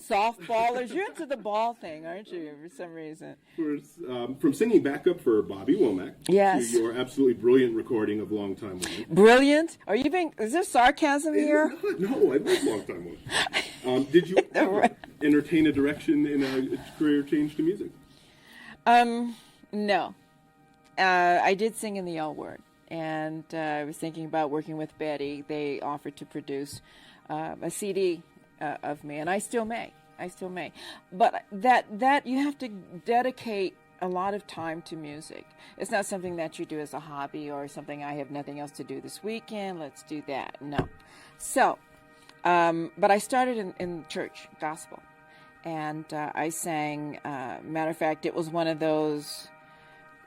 softballers. You're into the ball thing, aren't you, for some reason? From singing backup for Bobby Womack Yes. to your absolutely brilliant recording of Long Time Woman. Brilliant? Are you being? Is there sarcasm here? No, I love Long Time Woman. Did you ever entertain a direction in a career change to music? No. I did sing in the L Word, and I was thinking about working with Betty. They offered to produce a CD of me, and I still may. But that you have to dedicate a lot of time to music. It's not something that you do as a hobby or something I have nothing else to do this weekend. Let's do that. No. So, but I started in church, gospel, and I sang. Matter of fact, it was one of those,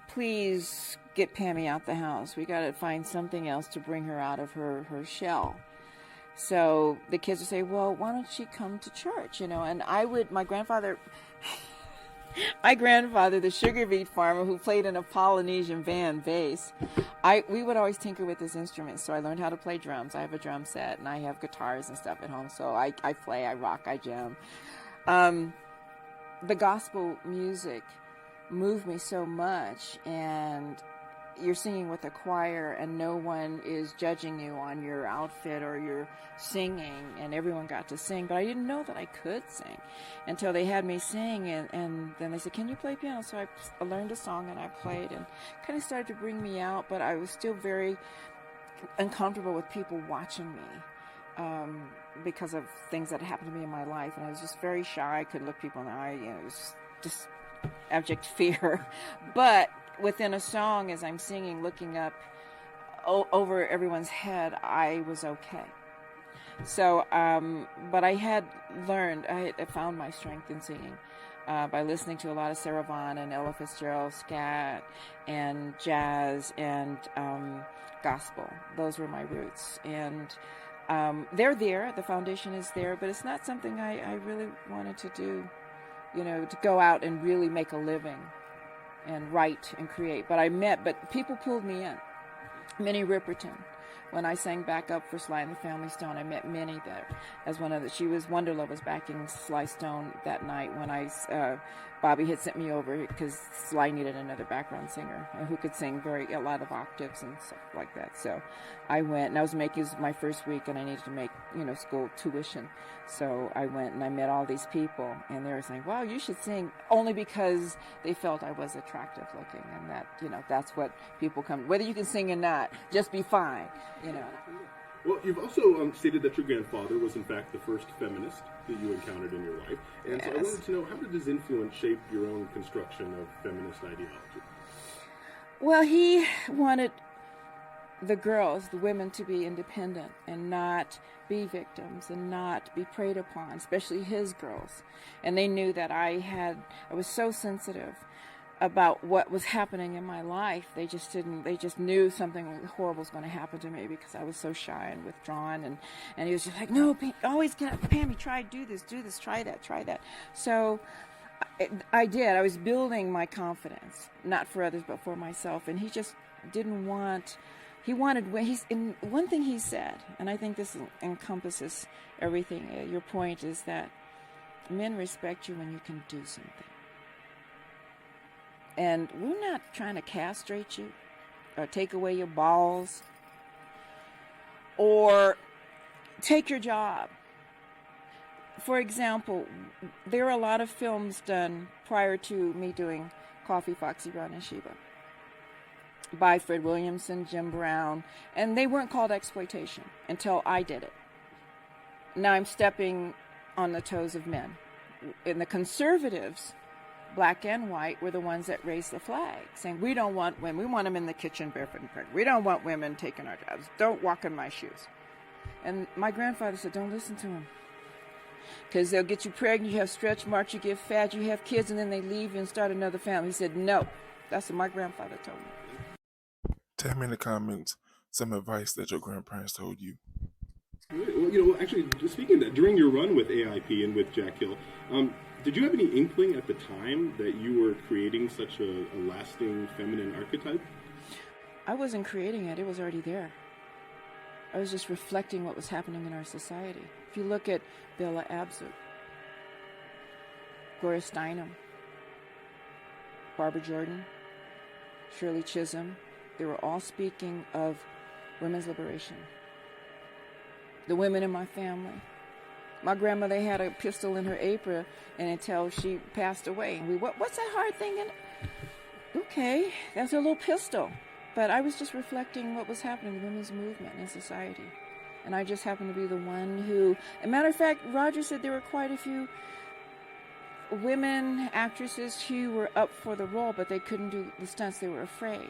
please get Pammy out the house. We got to find something else to bring her out of her shell. So the kids would say, well, why don't she come to church, And my grandfather, the sugar beet farmer who played in a Polynesian band bass, we would always tinker with his instruments. So I learned how to play drums. I have a drum set, and I have guitars and stuff at home. So I play, I rock, I jam. The gospel music moved me so much, and you're singing with a choir and no one is judging you on your outfit or your singing, and everyone got to sing, but I didn't know that I could sing until they had me sing, and then they said, can you play piano? So I learned a song and I played, and kind of started to bring me out, but I was still very uncomfortable with people watching me because of things that happened to me in my life, and I was just very shy. I couldn't look people in the eye. It was just abject fear. But within a song, as I'm singing, looking up over everyone's head, I was okay. So, but I had learned, I found my strength in singing by listening to a lot of Sarah Vaughan and Ella Fitzgerald, scat and jazz and gospel. Those were my roots. And they're there, the foundation is there, but it's not something I really wanted to do, to go out and really make a living and write and create. But people pulled me in. Minnie Riperton, when I sang backup for Sly and the Family Stone, I met Minnie there as Wonderlove was backing Sly Stone that night when Bobby had sent me over because Sly needed another background singer who could sing a lot of octaves and stuff like that. So I went, and it was my first week, and I needed to make, school tuition. So I went and I met all these people, and they were saying, wow, you should sing, only because they felt I was attractive looking, and that, that's what people come, whether you can sing or not, just be fine, Well, you've also stated that your grandfather was, in fact, the first feminist that you encountered in your life. And yes. So I wanted to know, how did his influence shape your own construction of feminist ideology? Well, he wanted the women, to be independent and not be victims and not be preyed upon, especially his girls. And they knew that I was so sensitive about what was happening in my life. They just knew something horrible was going to happen to me because I was so shy and withdrawn, and he was just like, no, always get up, Pammy, do this, try that. So I did. I was building my confidence, not for others, but for myself, and he just didn't want, one thing he said, and I think this encompasses everything, your point is that men respect you when you can do something. And we're not trying to castrate you or take away your balls or take your job. For example, there are a lot of films done prior to me doing Coffee, Foxy, Brown, and Sheba by Fred Williamson, Jim Brown, and they weren't called exploitation until I did it. Now I'm stepping on the toes of men. And the conservatives, black and white, were the ones that raised the flag, saying, we don't want women, we want them in the kitchen barefoot and pregnant. We don't want women taking our jobs. Don't walk in my shoes. And my grandfather said, don't listen to them. Because they'll get you pregnant, you have stretch marks, you get fat, you have kids, and then they leave you and start another family. He said, no. That's what my grandfather told me. Tell me in the comments some advice that your grandparents told you. Well, actually, speaking of that, during your run with AIP and with Jack Hill, did you have any inkling at the time that you were creating such a lasting feminine archetype? I wasn't creating it. It was already there. I was just reflecting what was happening in our society. If you look at Bella Abzug, Gloria Steinem, Barbara Jordan, Shirley Chisholm. They were all speaking of women's liberation. The women in my family. My grandmother had a pistol in her apron, and until she passed away. And what's that hard thing? Okay, that's a little pistol. But I was just reflecting what was happening in the women's movement in society. And I just happened to be the one who, as a matter of fact, Roger said there were quite a few women actresses who were up for the role, but they couldn't do the stunts. They were afraid.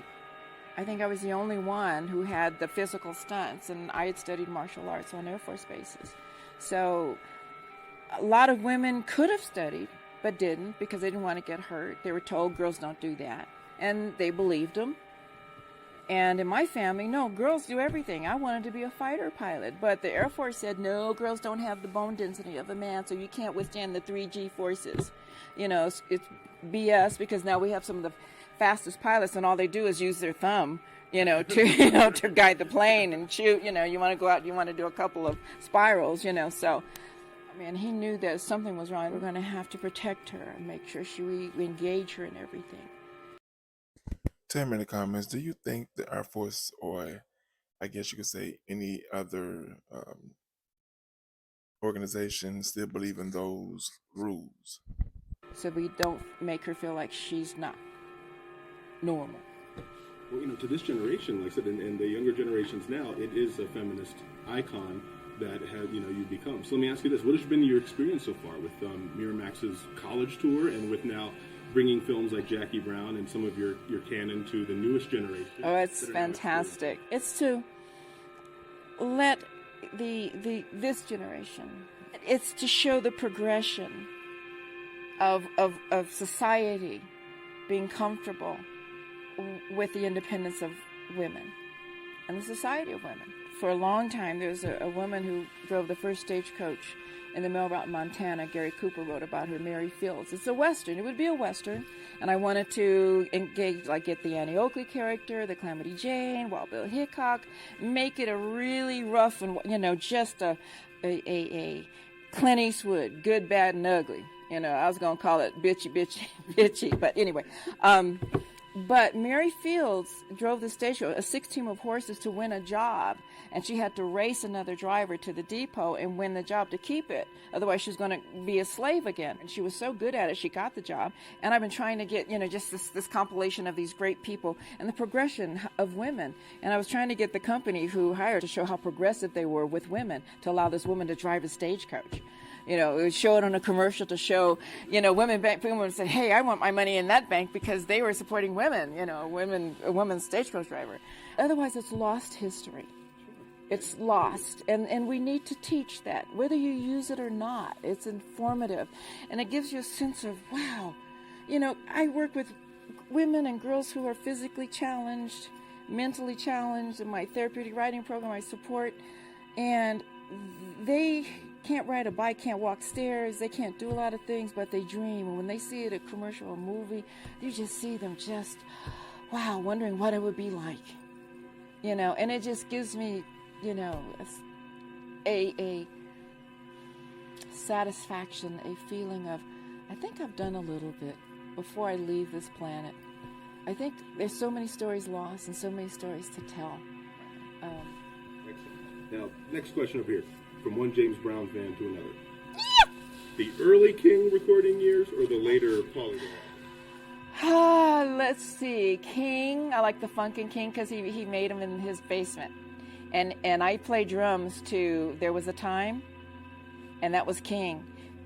I think I was the only one who had the physical stunts, and I had studied martial arts on Air Force bases. So a lot of women could have studied, but didn't because they didn't want to get hurt. They were told girls don't do that, and they believed them. And in my family, no, girls do everything. I wanted to be a fighter pilot, but the Air Force said, no, girls don't have the bone density of a man, so you can't withstand the 3G forces. You know, it's BS because now we have some of the fastest pilots, and all they do is use their thumb, to guide the plane and shoot. You want to go out, you want to do a couple of spirals, So, I mean, he knew that something was wrong. We're going to have to protect her and make sure we engage her in everything. Tell me in the comments, do you think the Air Force, or I guess you could say any other organization, still believe in those rules? So we don't make her feel like she's not normal. Well, to this generation, like I said, and the younger generations now, it is a feminist icon that you've become. So let me ask you this: what has been your experience so far with Miramax's college tour, and with now bringing films like Jackie Brown and some of your canon to the newest generation? Oh, it's fantastic. It's to let this generation. It's to show the progression of society being comfortable with the independence of women and the society of women. For a long time, there was a woman who drove the first stagecoach in the mail route in Montana. Gary Cooper wrote about her, Mary Fields. It's a Western. It would be a Western. And I wanted to engage, get the Annie Oakley character, the Calamity Jane, Wild Bill Hickok, make it a really rough and, just a Clint Eastwood, good, bad, and ugly. I was going to call it bitchy. But anyway, but Mary Fields drove the stagecoach, a 6 team of horses, to win a job, and she had to race another driver to the depot and win the job to keep it. Otherwise, she was going to be a slave again. And she was so good at it, she got the job. And I've been trying to get, just this compilation of these great people and the progression of women. And I was trying to get the company who hired to show how progressive they were with women, to allow this woman to drive a stagecoach. It would show it on a commercial to show, women said, hey, I want my money in that bank because they were supporting women, a women's stagecoach driver. Otherwise, it's lost history. It's lost. And we need to teach that, whether you use it or not. It's informative. And it gives you a sense of, wow, I work with women and girls who are physically challenged, mentally challenged. In my therapeutic riding program, I support. And they can't ride a bike, can't walk stairs, they can't do a lot of things, but they dream. And when they see it at a commercial or movie, you just see them just, wow, wondering what it would be like. And it just gives me, a satisfaction, a feeling of, I think I've done a little bit before I leave this planet. I think there's so many stories lost and so many stories to tell. Excellent. Now, next question up here. From one James Brown fan to another. The early King recording years or the later Polygon? Let's see. King, I like the Funkin' King because he made them in his basement. And I play drums to There Was a Time, and that was King.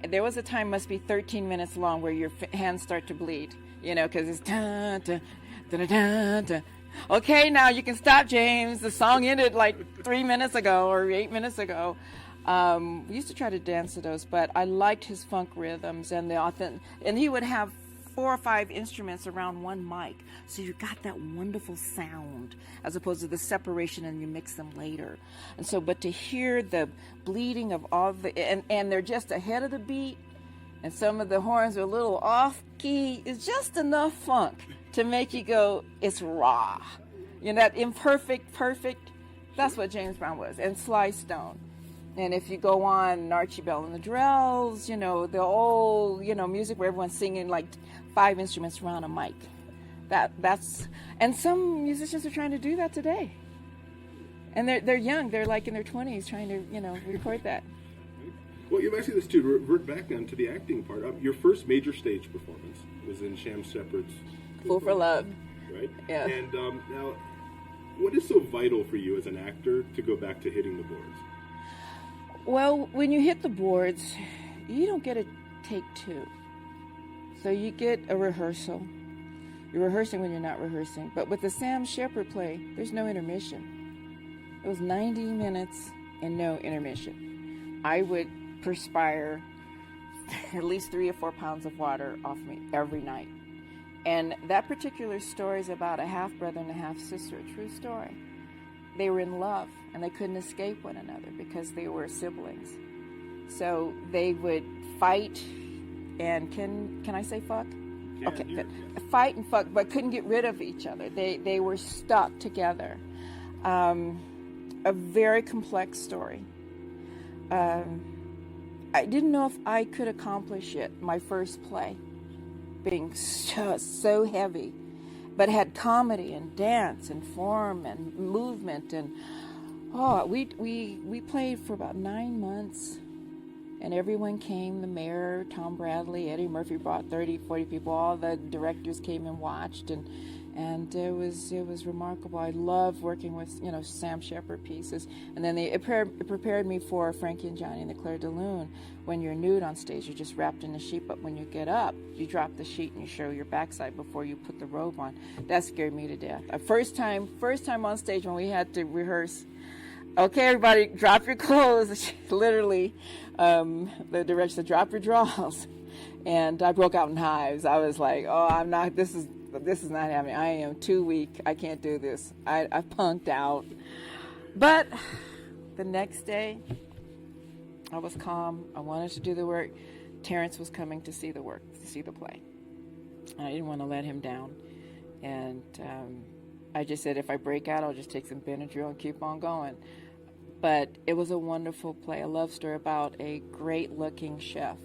There Was a Time must be 13 minutes long where your hands start to bleed, because it's dun, dun, dun, dun, dun. Okay, now you can stop, James. The song ended like 3 minutes ago or 8 minutes ago. We used to try to dance to those, but I liked his funk rhythms and and he would have 4 or 5 instruments around one mic, so you got that wonderful sound as opposed to the separation and you mix them later. And so, but to hear the bleeding of all and they're just ahead of the beat, and some of the horns are a little off key, it's just enough funk to make you go, it's raw. That imperfect, perfect, that's what James Brown was, and Sly Stone. And if you go on Archie Bell and the Drells, the old, music where everyone's singing like 5 instruments around a mic. And some musicians are trying to do that today. And they're young. They're like in their 20s trying to, record that. Well, you've actually this too. To revert back down to the acting part. Your first major stage performance was in Sham Shepard's Fool for Love. Right? Yeah. And now, what is so vital for you as an actor to go back to hitting the boards? Well, when you hit the boards, you don't get a take 2. So you get a rehearsal. You're rehearsing when you're not rehearsing. But with the Sam Shepard play, there's no intermission. It was 90 minutes and no intermission. I would perspire at least 3 or 4 pounds of water off me every night. And that particular story is about a half-brother and a half-sister, a true story. They were in love, and they couldn't escape one another because they were siblings. So they would fight, and can I say fuck? Yeah, okay, yeah. Fight and fuck, but couldn't get rid of each other. They were stuck together. A very complex story. I didn't know if I could accomplish it, my first play, being so heavy, but had comedy and dance and form and movement. And we played for about 9 months, and everyone came. The mayor, Tom Bradley, Eddie Murphy brought 30, 40 people. All the directors came and watched, and it was remarkable. I loved working with Sam Shepard pieces, and then it prepared me for Frankie and Johnny and the Claire de Lune. When you're nude on stage, you're just wrapped in a sheet, but when you get up, you drop the sheet and you show your backside before you put the robe on. That scared me to death. First time on stage when we had to rehearse. Okay, everybody, drop your clothes. Literally, the director said, drop your drawers. And I broke out in hives. I was like, oh, I'm not, this is not happening. I am too weak. I can't do this. I punked out. But the next day, I was calm. I wanted to do the work. Terrence was coming to see the work, to see the play. And I didn't want to let him down. And I just said, if I break out, I'll just take some Benadryl and keep on going. But it was a wonderful play, a love story about a great-looking chef.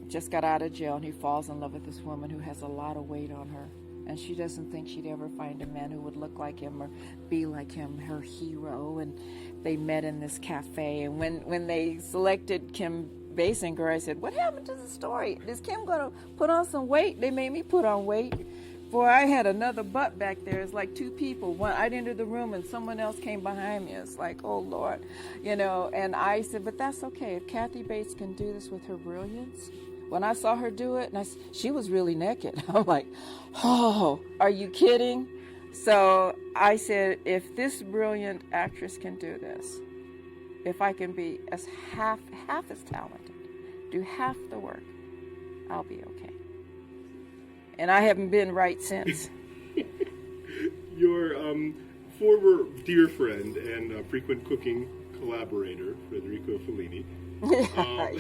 Just got out of jail, and he falls in love with this woman who has a lot of weight on her. And she doesn't think she'd ever find a man who would look like him or be like him, her hero. And they met in this cafe. And when they selected Kim Basinger, I said, what happened to the story? Is Kim going to put on some weight? They made me put on weight. Boy, I had another butt back there. It's like 2 people. I'd enter the room and someone else came behind me. It's like, oh, Lord. And I said, but that's okay. If Kathy Bates can do this with her brilliance. When I saw her do it, she was really naked. I'm like, oh, are you kidding? So I said, if this brilliant actress can do this, if I can be as half as talented, do half the work, I'll be okay. And I haven't been right since. Your former dear friend and frequent cooking collaborator, Federico Fellini.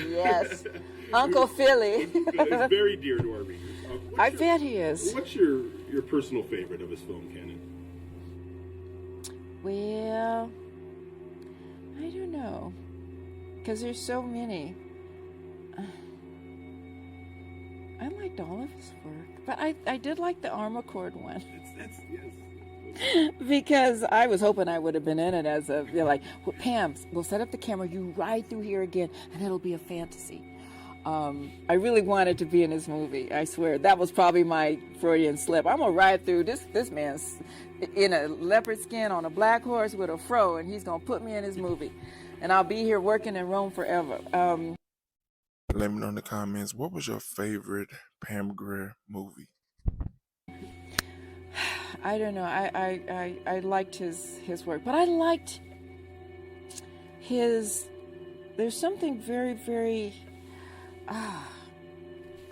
Yes. Uncle Philly. It's very dear to our readers. I bet he is. What's your personal favorite of his film canon? Well, I don't know. Because there's so many. I liked all of his work. But I did like the Armored one. That's yes. Because I was hoping I would have been in it as well, Pam, we'll set up the camera, you ride through here again, and it'll be a fantasy. I really wanted to be in this movie, I swear. That was probably my Freudian slip. I'm going to ride through this man's in a leopard skin on a black horse with a fro, and he's going to put me in his movie. And I'll be here working in Rome forever. Let me know in the comments, what was your favorite Pam Grier movie? I don't know. I liked his work, but I liked his. There's something very, very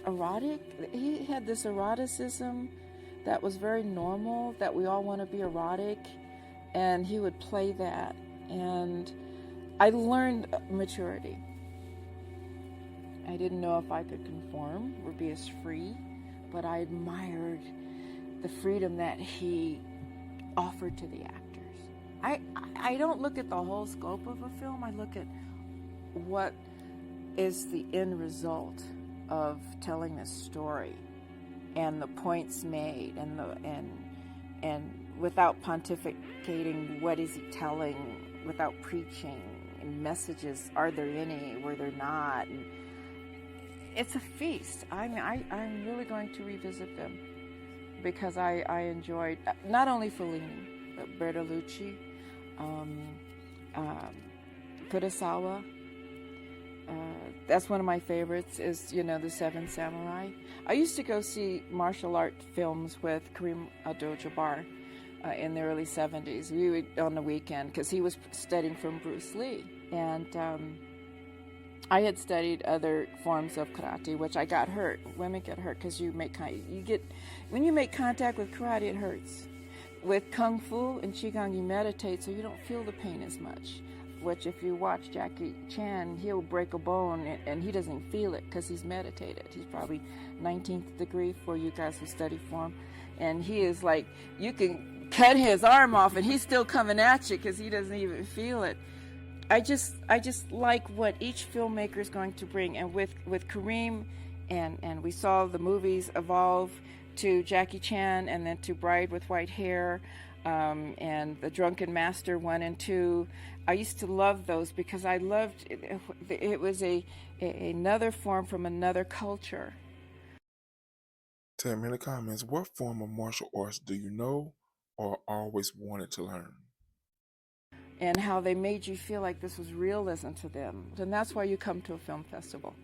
erotic. He had this eroticism that was very normal. That we all want to be erotic, and he would play that. And I learned maturity. I didn't know if I could conform or be as free, but I admired the freedom that he offered to the actors. I don't look at the whole scope of a film. I look at what is the end result of telling this story and the points made and without pontificating, what is he telling, without preaching, and messages, are there any, were there not? And it's a feast. I'm really going to revisit them because I enjoyed not only Fellini, but Bertolucci, Kurosawa. That's one of my favorites is, The Seven Samurai. I used to go see martial art films with Kareem Abdul-Jabbar in the early 70s. We would on the weekend because he was studying from Bruce Lee. And I had studied other forms of karate, which I got hurt. Women get hurt because when you make contact with karate, it hurts. With Kung Fu and Qigong, you meditate, so you don't feel the pain as much. Which, if you watch Jackie Chan, he'll break a bone and he doesn't feel it because he's meditated. He's probably 19th degree for you guys who study for him. And he is like, you can cut his arm off and he's still coming at you because he doesn't even feel it. I just like what each filmmaker is going to bring. And with Kareem, and we saw the movies evolve to Jackie Chan and then to Bride with White Hair, and The Drunken Master 1 and 2. I used to love those because I loved it. It was another form from another culture. Tell me in the comments, what form of martial arts do you know or always wanted to learn? And how they made you feel like this was realism to them. And that's why you come to a film festival.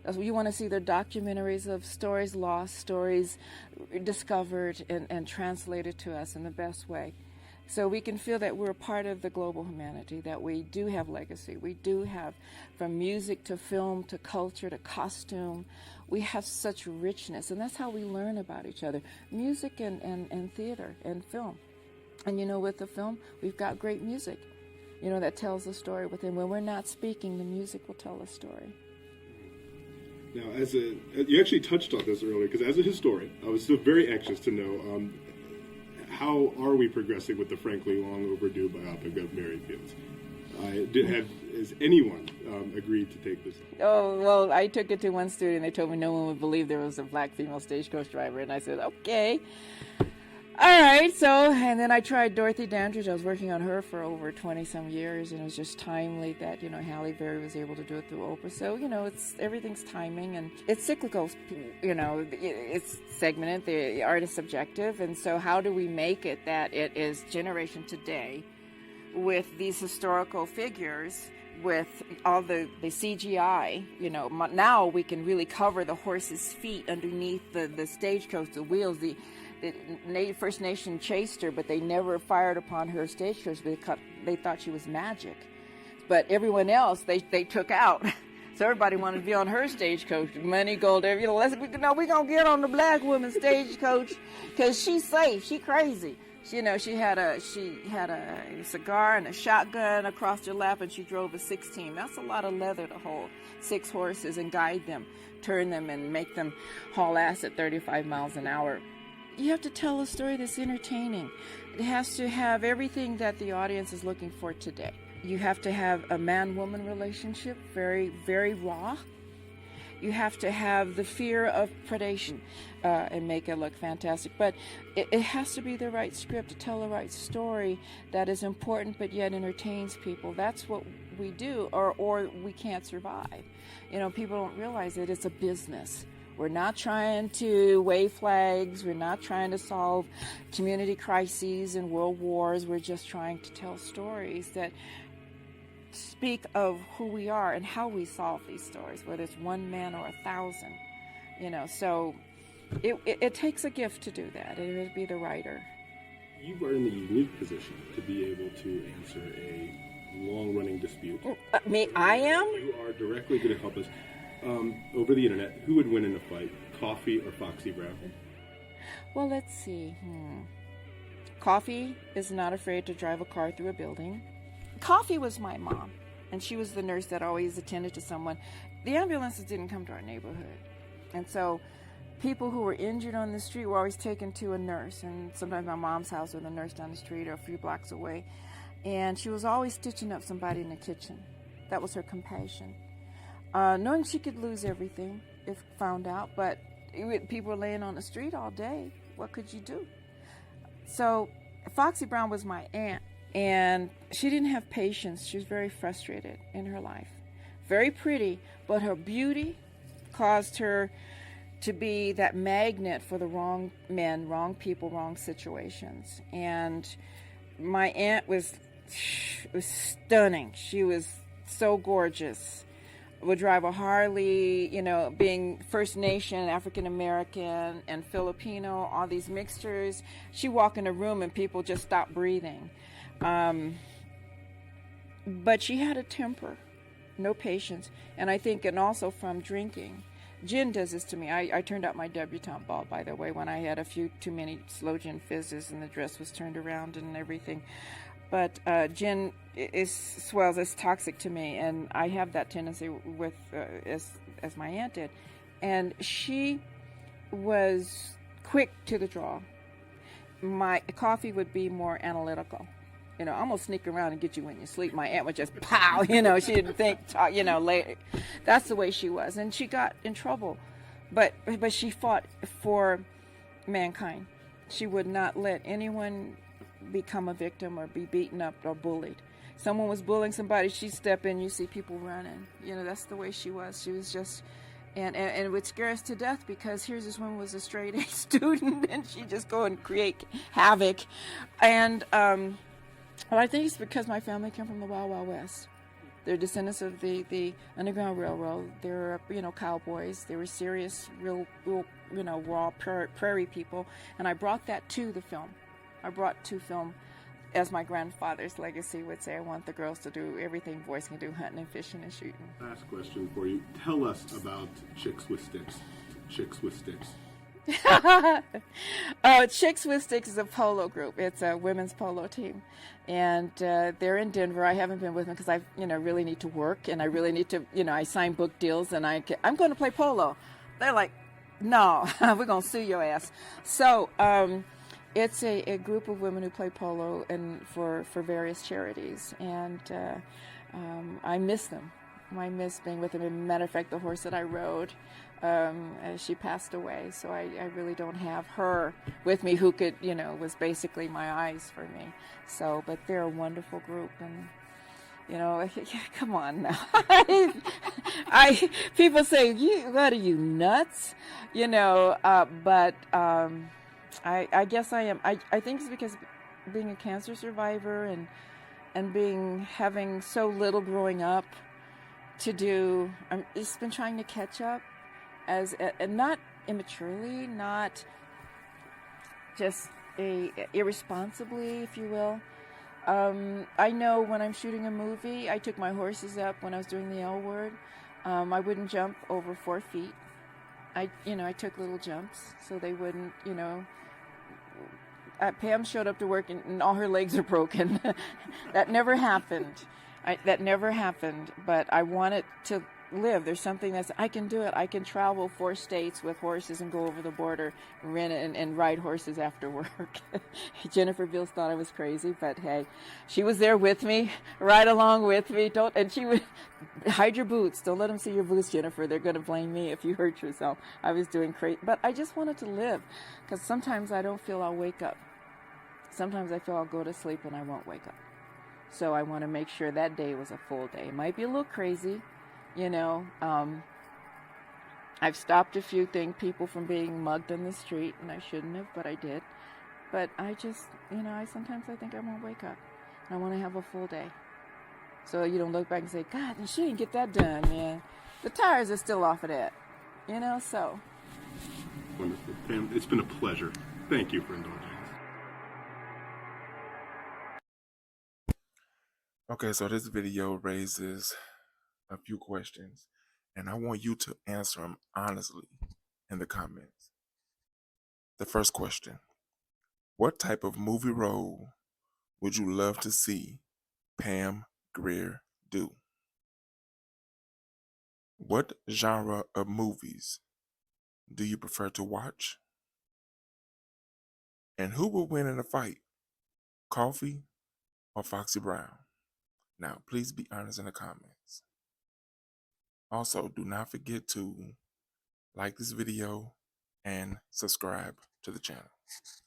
That's what you want to see, their documentaries of stories lost, stories discovered and translated to us in the best way. So we can feel that we're a part of the global humanity, that we do have legacy. We do have, from music to film to culture to costume, we have such richness. And that's how we learn about each other. Music and theater and film. And with the film, we've got great music, that tells a story within. When we're not speaking, the music will tell a story. Now, you actually touched on this earlier, because as a historian, I was still very anxious to know how are we progressing with the frankly long overdue biopic of Mary Fields? Has anyone agreed to take this? Oh, well, I took it to one studio and they told me no one would believe there was a black female stagecoach driver. And I said, okay. All right, and then I tried Dorothy Dandridge. I was working on her for over 20-some years, and it was just timely that, Halle Berry was able to do it through Oprah. So, everything's timing, and it's cyclical, it's segmented, the art is subjective, and so how do we make it that it is generation today with these historical figures, with all the CGI, now we can really cover the horse's feet underneath the stagecoach, the wheels, the First Nation chased her, but they never fired upon her stagecoach because they thought she was magic. But everyone else, they took out. So everybody wanted to be on her stagecoach. Money, gold, we're going to get on the black woman's stagecoach because she's safe. She crazy. She had a cigar and a shotgun across her lap, and she drove a 16. That's a lot of leather to hold 6 horses and guide them, turn them, and make them haul ass at 35 miles an hour. You have to tell a story that's entertaining. It has to have everything that the audience is looking for today. You have to have a man-woman relationship, very, very raw. You have to have the fear of predation and make it look fantastic. But it has to be the right script to tell the right story that is important but yet entertains people. That's what we do, or we can't survive. People don't realize that it's a business. We're not trying to wave flags. We're not trying to solve community crises and world wars. We're just trying to tell stories that speak of who we are and how we solve these stories, whether it's one man or 1,000. So it takes a gift to do that. It would be the writer. You are in the unique position to be able to answer a long-running dispute. I am? You are directly going to help us. Over the internet, who would win in a fight, Coffee or Foxy Brown? Well, let's see. Coffee is not afraid to drive a car through a building. Coffee was my mom, and she was the nurse that always attended to someone. The ambulances didn't come to our neighborhood, and so people who were injured on the street were always taken to a nurse, and sometimes my mom's house or the nurse down the street or a few blocks away. And she was always stitching up somebody in the kitchen. That was her compassion. Knowing she could lose everything if found out, but people were laying on the street all day. What could you do? So Foxy Brown was my aunt, and she didn't have patience. She was very frustrated in her life. Very pretty, but her beauty caused her to be that magnet for the wrong men, wrong people, wrong situations. And my aunt was stunning. She was so gorgeous. Would drive a Harley, being First Nation, African American, and Filipino, all these mixtures. She'd walk in a room and people just stopped breathing. But she had a temper, no patience, and I think, and also from drinking. Gin does this to me. I turned out my debutante ball, by the way, when I had a few too many slow gin fizzes and the dress was turned around and everything. But gin swells. It's toxic to me, and I have that tendency with as my aunt did. And she was quick to the draw. My coffee would be more analytical. I'm gonna sneak around and get you when you sleep. My aunt would just pow. She didn't think. Later. That's the way she was, and she got in trouble. But she fought for mankind. She would not let anyone become a victim or be beaten up or bullied. Someone was bullying somebody, she'd step in. You see people running. That's the way she was. She was just, and it would scare us to death, because here's this woman was a straight A student, and she'd just go and create havoc. And well, I think it's because my family came from the Wild Wild West. They're descendants of the Underground Railroad. They're cowboys. They were serious, real raw prairie people. And I brought that to the film. I brought to film, as my grandfather's legacy would say. I want the girls to do everything boys can do: hunting and fishing and shooting. Last question for you. Tell us about Chicks with Sticks. Chicks with Sticks. Chicks with Sticks is a polo group. It's a women's polo team, and they're in Denver. I haven't been with them because I, really need to work, and I really need to, I sign book deals, and I'm going to play polo. They're like, no, we're going to sue your ass. So it's a group of women who play polo and for various charities, and I miss them. I miss being with them. As a matter of fact, the horse that I rode, she passed away, so I really don't have her with me, who could, was basically my eyes for me. So, but they're a wonderful group, and come on now. People say, what are you, nuts? But I guess I am. I think it's because being a cancer survivor and having so little growing up to do, it's been trying to catch up, and not immaturely, not just irresponsibly, if you will. I know when I'm shooting a movie, I took my horses up when I was doing the L word. I wouldn't jump over 4 feet. I took little jumps so they wouldn't, Pam showed up to work and all her legs are broken. That never happened. That never happened, but I wanted to live. There's something I can do it. I can travel 4 states with horses and go over the border, rent and ride horses after work. Jennifer Bills thought I was crazy, but hey, she was there with me, right along with me. And she would, hide your boots. Don't let them see your boots, Jennifer. They're going to blame me if you hurt yourself. I was doing crazy, but I just wanted to live, because sometimes I don't feel I'll wake up. Sometimes I feel I'll go to sleep and I won't wake up. So I want to make sure that day was a full day. It might be a little crazy, I've stopped a few people from being mugged on the street, and I shouldn't have, but I did. But I just, sometimes I think I won't wake up. And I want to have a full day. So you don't look back and say, God, she didn't get that done, man. The tires are still off of that, so. Wonderful. Pam, it's been a pleasure. Thank you for indulging us. Okay, so this video raises a few questions, and I want you to answer them honestly in the comments. The first question: what type of movie role would you love to see Pam Grier do? What genre of movies do you prefer to watch? And who will win in a fight, coffee or Foxy Brown? Now, please be honest in the comments. Also, do not forget to like this video and subscribe to the channel.